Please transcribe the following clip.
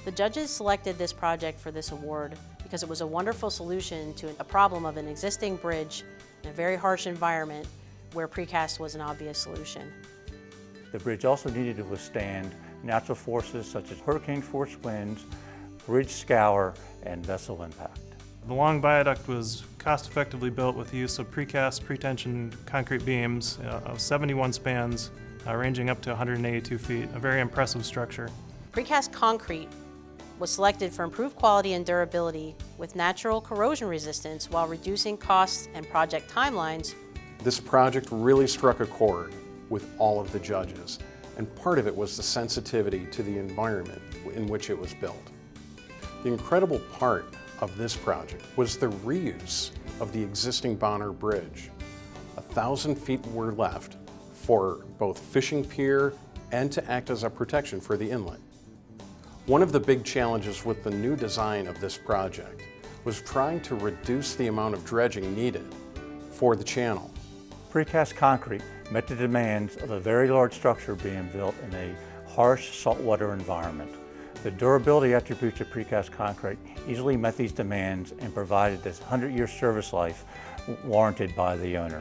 The judges selected this project for this award because it was a wonderful solution to a problem of an existing bridge in a very harsh environment where precast was an obvious solution. The bridge also needed to withstand natural forces such as hurricane-force winds, bridge scour, and vessel impact. The long viaduct was cost-effectively built with the use of precast pretension concrete beams of 71 spans, ranging up to 182 feet, a very impressive structure. Precast concrete was selected for improved quality and durability with natural corrosion resistance while reducing costs and project timelines. This project really struck a chord with all of the judges, and part of it was the sensitivity to the environment in which it was built. The incredible part of this project was the reuse of the existing Bonner Bridge. 1,000 feet were left for both fishing pier and to act as a protection for the inlet. One of the big challenges with the new design of this project was trying to reduce the amount of dredging needed for the channel. Precast concrete met the demands of a very large structure being built in a harsh saltwater environment. The durability attributes of precast concrete easily met these demands and provided this 100-year service life warranted by the owner.